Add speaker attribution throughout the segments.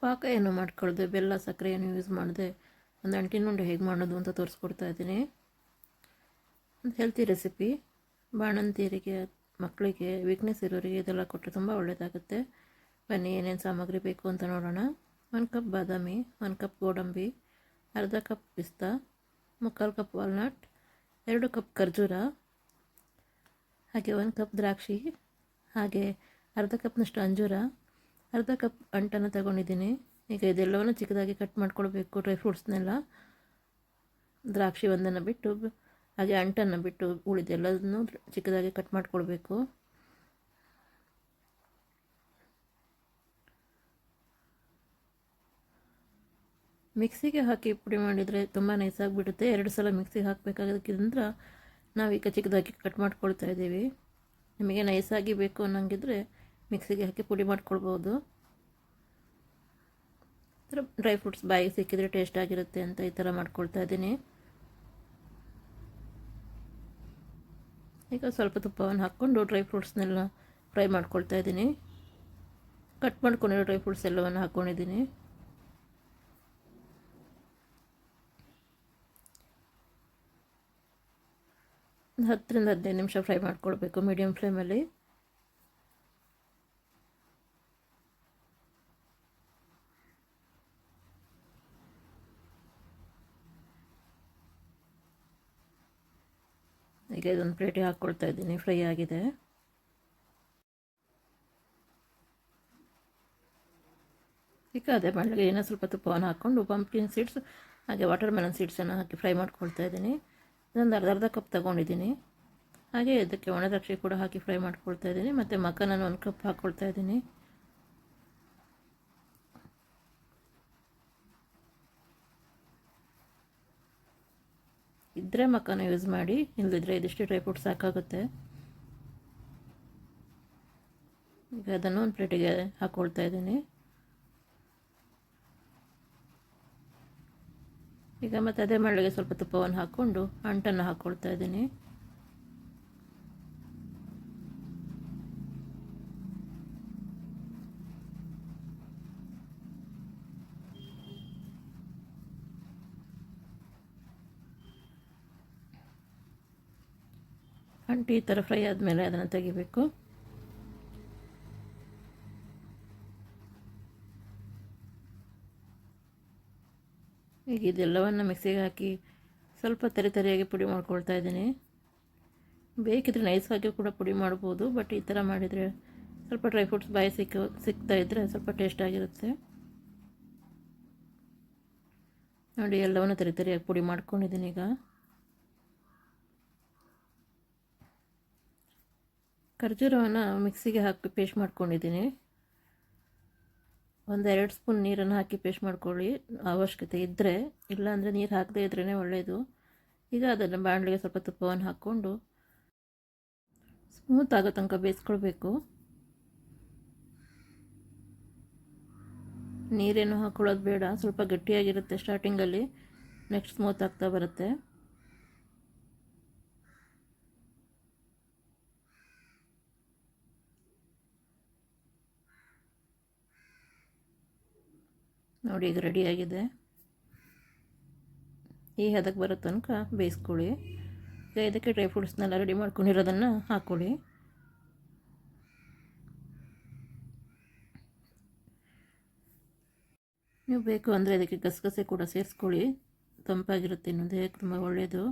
Speaker 1: ಪಾಕ ಏನು ಮಾಡ್ಕೊಳ್ದೆ, ಬೆಲ್ಲ ಸಕ್ಕರೆ ಏನು ಯೂಸ್ ಮಾಡಿದೆ ಒಂದು ಅಂಟಿನ ಉಂಡೆ ಹೇಗೆ ಮಾಡೋದು ಅಂತ ತೋರಿಸ್ಕೊಡ್ತಾ ಇದ್ದೀನಿ. ಒಂದು ಹೆಲ್ತಿ ರೆಸಿಪಿ, ಬಾಣಂತಿಯರಿಗೆ, ಮಕ್ಕಳಿಗೆ, ವೀಕ್ನೆಸ್ ಇರೋರಿಗೆ ಇದೆಲ್ಲ ಕೊಟ್ಟರೆ ತುಂಬ ಒಳ್ಳೆಯದಾಗುತ್ತೆ. ಬನ್ನಿ ಏನೇನು ಸಾಮಗ್ರಿ ಬೇಕು ಅಂತ ನೋಡೋಣ. 1 ಕಪ್ ಬಾದಾಮಿ, 1 ಕಪ್ ಗೋಡಂಬಿ, ಅರ್ಧ ಕಪ್ ಪಿಸ್ತಾ, 3/4 ಕಪ್ ವಾಲ್ನಟ್, 2 ಕಪ್ ಖರ್ಜೂರ, ಹಾಗೆ 1 ಕಪ್ ದ್ರಾಕ್ಷಿ, ಹಾಗೆ ಅರ್ಧ ಕಪ್ನಷ್ಟು ಅಂಜೂರ, ಅರ್ಧ ಕಪ್ ಅಂಟನ್ನು ತಗೊಂಡಿದ್ದೀನಿ. ಈಗ ಇದೆಲ್ಲವನ್ನು ಚಿಕ್ಕದಾಗಿ ಕಟ್ ಮಾಡ್ಕೊಳ್ಬೇಕು. ಡ್ರೈ ಫ್ರೂಟ್ಸ್ನೆಲ್ಲ, ದ್ರಾಕ್ಷಿ ಒಂದನ್ನು ಬಿಟ್ಟು ಹಾಗೆ ಅಂಟನ್ನು ಬಿಟ್ಟು ಉಳಿದೆಲ್ಲದನ್ನು ಚಿಕ್ಕದಾಗಿ ಕಟ್ ಮಾಡ್ಕೊಳ್ಬೇಕು. ಮಿಕ್ಸಿಗೆ ಹಾಕಿ ಪುಡಿ ಮಾಡಿದರೆ ತುಂಬ ನೈಸಾಗಿಬಿಡುತ್ತೆ. 2 ಸಲ ಮಿಕ್ಸಿಗೆ ಹಾಕಬೇಕಾಗೋದಕ್ಕಿಂತ ನಾವೀಗ ಚಿಕ್ಕದಾಗಿ ಕಟ್ ಮಾಡ್ಕೊಳ್ತಾ ಇದ್ದೀವಿ. ನಿಮಗೆ ನೈಸಾಗಿ ಬೇಕು ಅನ್ನೋಂಗಿದ್ರೆ ಮಿಕ್ಸಿಗೆ ಹಾಕಿ ಪುಡಿ ಮಾಡ್ಕೊಳ್ಬೋದು. ಈ ಥರ ಡ್ರೈ ಫ್ರೂಟ್ಸ್ ಬಾಯಿಗೆ ಸಿಕ್ಕಿದರೆ ಟೇಸ್ಟ್ ಆಗಿರುತ್ತೆ ಅಂತ ಈ ಥರ ಮಾಡ್ಕೊಳ್ತಾ ಇದ್ದೀನಿ. ಈಗ ಸ್ವಲ್ಪ ತುಪ್ಪವನ್ನು ಹಾಕ್ಕೊಂಡು ಡ್ರೈ ಫ್ರೂಟ್ಸ್ನೆಲ್ಲ ಫ್ರೈ ಮಾಡ್ಕೊಳ್ತಾ ಇದ್ದೀನಿ. ಕಟ್ ಮಾಡ್ಕೊಂಡಿರೋ ಡ್ರೈ ಫ್ರೂಟ್ಸ್ ಎಲ್ಲವನ್ನು ಹಾಕ್ಕೊಂಡಿದ್ದೀನಿ. ಒಂದು 10 ರಿಂದ 15 ನಿಮಿಷ ಫ್ರೈ ಮಾಡ್ಕೊಳ್ಬೇಕು ಮೀಡಿಯಮ್ ಫ್ಲೇಮಲ್ಲಿ. ಈಗ ಇದೊಂದು ಪ್ಲೇಟಿಗೆ ಹಾಕ್ಕೊಳ್ತಾ ಇದ್ದೀನಿ. ಫ್ರೈ ಆಗಿದೆ. ಈಗ ಅದೇ ಮಳೆಗೆ ಏನೋ ಸ್ವಲ್ಪ ತುಪ್ಪವನ್ನು ಹಾಕ್ಕೊಂಡು ಪಂಪ್ಕಿನ್ ಸೀಡ್ಸ್ ಹಾಗೆ ವಾಟರ್ ಮೆಲನ್ ಸೀಡ್ಸನ್ನು ಹಾಕಿ ಫ್ರೈ ಮಾಡ್ಕೊಳ್ತಾ ಇದ್ದೀನಿ. ಇದೊಂದು ಅರ್ಧ ಕಪ್ ತೊಗೊಂಡಿದ್ದೀನಿ. ಹಾಗೆ ಇದಕ್ಕೆ ಒಣ ದ್ರಾಕ್ಷಿ ಕೂಡ ಹಾಕಿ ಫ್ರೈ ಮಾಡ್ಕೊಳ್ತಾ ಇದ್ದೀನಿ. ಮತ್ತು ಮಕ್ಕನನ್ನು 1 ಕಪ್ ಹಾಕ್ಕೊಳ್ತಾ ಇದ್ದೀನಿ. ಇದ್ದರೆ ಮಕ್ಕನ ಯೂಸ್ ಮಾಡಿ, ಇಲ್ಲದಿದ್ದರೆ ಇದಿಷ್ಟು ಡ್ರೈ ಫ್ರೂಟ್ಸ್ ಸಾಕಾಗುತ್ತೆ. ಈಗ ಅದನ್ನು ಒಂದು ಪ್ಲೇಟಿಗೆ ಹಾಕ್ಕೊಳ್ತಾ ಇದ್ದೀನಿ. ಈಗ ಮತ್ತೆ ಅದೇ ಮಳೆಗೆ ಸ್ವಲ್ಪ ತುಪ್ಪವನ್ನು ಹಾಕ್ಕೊಂಡು ಅಂಟನ್ನು ಹಾಕ್ಕೊಳ್ತಾ ಇದ್ದೀನಿ. ಅಂಟು ಈ ಥರ ಫ್ರೈ ಆದಮೇಲೆ ಅದನ್ನು ತೆಗಿಬೇಕು. ಈಗ ಇದೆಲ್ಲವನ್ನು ಮಿಕ್ಸಿಗೆ ಹಾಕಿ ಸ್ವಲ್ಪ ತರಿಯಾಗಿ ಪುಡಿ ಮಾಡ್ಕೊಳ್ತಾ ಇದ್ದೀನಿ. ಬೇಕಿದ್ರೆ ನೈಸಾಗಿ ಕೂಡ ಪುಡಿ ಮಾಡ್ಬೋದು, ಬಟ್ ಈ ಥರ ಮಾಡಿದರೆ ಸ್ವಲ್ಪ ಡ್ರೈ ಫ್ರೂಟ್ಸ್ ಬಾಯಿ ಸಿಗ್ತಾ ಇದ್ದರೆ ಸ್ವಲ್ಪ ಟೇಸ್ಟಾಗಿರುತ್ತೆ. ನೋಡಿ, ಎಲ್ಲವನ್ನು ತರಿಯಾಗಿ ಪುಡಿ ಮಾಡ್ಕೊಂಡಿದ್ದೀನಿ. ಈಗ ಖರ್ಜೂರವನ್ನು ಮಿಕ್ಸಿಗೆ ಹಾಕಿ ಪೇಸ್ಟ್ ಮಾಡ್ಕೊಂಡಿದ್ದೀನಿ. 1-2 ಸ್ಪೂನ್ ನೀರನ್ನು ಹಾಕಿ ಪೇಸ್ಟ್ ಮಾಡ್ಕೊಳ್ಳಿ ಅವಶ್ಯಕತೆ ಇದ್ದರೆ, ಇಲ್ಲಾಂದರೆ ನೀರು ಹಾಕದೇ ಇದ್ರೇ ಒಳ್ಳೆಯದು. ಈಗ ಅದನ್ನು ಬಾಣಲೆಗೆ ಸ್ವಲ್ಪ ತುಪ್ಪವನ್ನು ಹಾಕ್ಕೊಂಡು ಸ್ಮೂತ್ ಆಗೋ ತನಕ ಬೇಯಿಸ್ಕೊಳ್ಬೇಕು. ನೀರೇನು ಹಾಕ್ಕೊಳ್ಳೋದು ಬೇಡ, ಸ್ವಲ್ಪ ಗಟ್ಟಿಯಾಗಿರುತ್ತೆ ಸ್ಟಾರ್ಟಿಂಗಲ್ಲಿ, ನೆಕ್ಸ್ಟ್ ಸ್ಮೂತ್ ಆಗ್ತಾ ಬರುತ್ತೆ. ನೋಡಿ, ಈಗ ರೆಡಿಯಾಗಿದೆ. ಈ ಹದಕ್ಕೆ ಬರೋ ತನಕ ಬೇಯಿಸ್ಕೊಳ್ಳಿ. ಈಗ ಇದಕ್ಕೆ ಡ್ರೈ ಫ್ರೂಟ್ಸ್ನೆಲ್ಲ ರೆಡಿ ಮಾಡ್ಕೊಂಡಿರೋದನ್ನು ಹಾಕ್ಕೊಳ್ಳಿ. ನೀವು ಬೇಕು ಅಂದರೆ ಇದಕ್ಕೆ ಗಸಗಸೆ ಕೂಡ ಸೇರಿಸ್ಕೊಳ್ಳಿ, ತಂಪಾಗಿರುತ್ತೆ, ಇನ್ನೊಂದು ದೇಹಕ್ಕೆ ತುಂಬ ಒಳ್ಳೆಯದು.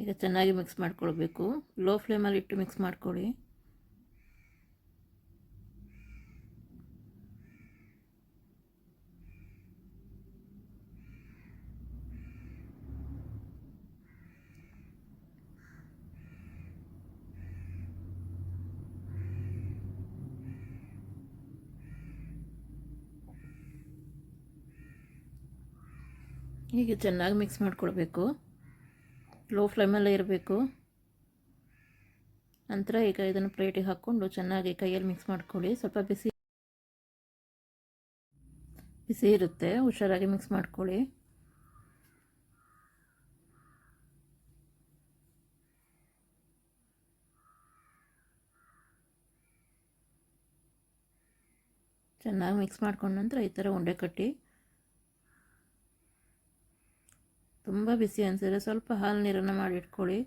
Speaker 1: ಈಗ ಚೆನ್ನಾಗಿ ಮಿಕ್ಸ್ ಮಾಡ್ಕೊಳ್ಬೇಕು. ಲೋ ಫ್ಲೇಮಲ್ಲಿ ಇಟ್ಟು ಮಿಕ್ಸ್ ಮಾಡ್ಕೊಳ್ಳಿ. ಹೀಗೆ ಚೆನ್ನಾಗಿ ಮಿಕ್ಸ್ ಮಾಡ್ಕೊಳ್ಬೇಕು. ಲೋ ಫ್ಲೇಮಲ್ಲೇ ಇರಬೇಕು. ನಂತರ ಈಗ ಇದನ್ನು ಪ್ಲೇಟಿಗೆ ಹಾಕ್ಕೊಂಡು ಚೆನ್ನಾಗಿ ಕೈಯಲ್ಲಿ ಮಿಕ್ಸ್ ಮಾಡ್ಕೊಳ್ಳಿ. ಸ್ವಲ್ಪ ಬಿಸಿ ಇರುತ್ತೆ, ಹುಷಾರಾಗಿ ಮಿಕ್ಸ್ ಮಾಡ್ಕೊಳ್ಳಿ. ಚೆನ್ನಾಗಿ ಮಿಕ್ಸ್ ಮಾಡ್ಕೊಂಡ ನಂತರ ಈ ಥರ ಉಂಡೆ ಕಟ್ಟಿ, ತುಂಬ ಬಿಸಿ ಅನಿಸಿದ್ರೆ ಸ್ವಲ್ಪ ಹಾಲು ನೀರನ್ನು ಮಾಡಿ ಇಟ್ಕೊಳ್ಳಿ.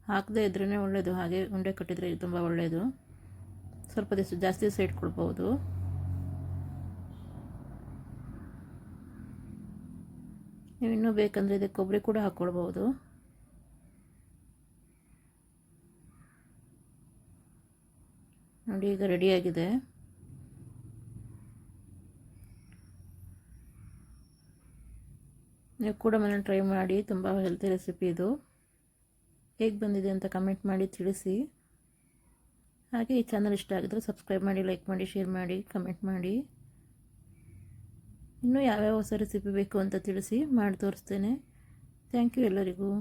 Speaker 1: ಹಾಕದೇ ಇದ್ರೇ ಒಳ್ಳೆಯದು, ಹಾಗೆ ಉಂಡೆ ಕಟ್ಟಿದರೆ ತುಂಬ ಒಳ್ಳೆಯದು. ಸ್ವಲ್ಪ ದಿವಸ ಜಾಸ್ತಿ ದಿವಸ ಇಟ್ಕೊಳ್ಬೋದು. ನೀವು ಇನ್ನೂ ಬೇಕಂದರೆ ಇದಕ್ಕೆ ಕೊಬ್ಬರಿ ಕೂಡ ಹಾಕ್ಕೊಳ್ಬೋದು. ನೋಡಿ ಈಗ ರೆಡಿಯಾಗಿದೆ. ನೀವು ಕೂಡ ಮನೇಲಿ ಟ್ರೈ ಮಾಡಿ, ತುಂಬ ಹೆಲ್ತಿ ರೆಸಿಪಿ ಇದು. ಹೇಗೆ ಬಂದಿದೆ ಅಂತ ಕಮೆಂಟ್ ಮಾಡಿ ತಿಳಿಸಿ. ಹಾಗೆ ಈ ಚಾನಲ್ ಇಷ್ಟ ಆಗಿದ್ರೆ ಸಬ್ಸ್ಕ್ರೈಬ್ ಮಾಡಿ, ಲೈಕ್ ಮಾಡಿ, ಶೇರ್ ಮಾಡಿ, ಕಮೆಂಟ್ ಮಾಡಿ. ಇನ್ನೂ ಯಾವ್ಯಾವ ಹೊಸ ರೆಸಿಪಿ ಬೇಕು ಅಂತ ತಿಳಿಸಿ, ಮಾಡಿ ತೋರಿಸ್ತೇನೆ. ಥ್ಯಾಂಕ್ ಯು ಎಲ್ಲರಿಗೂ.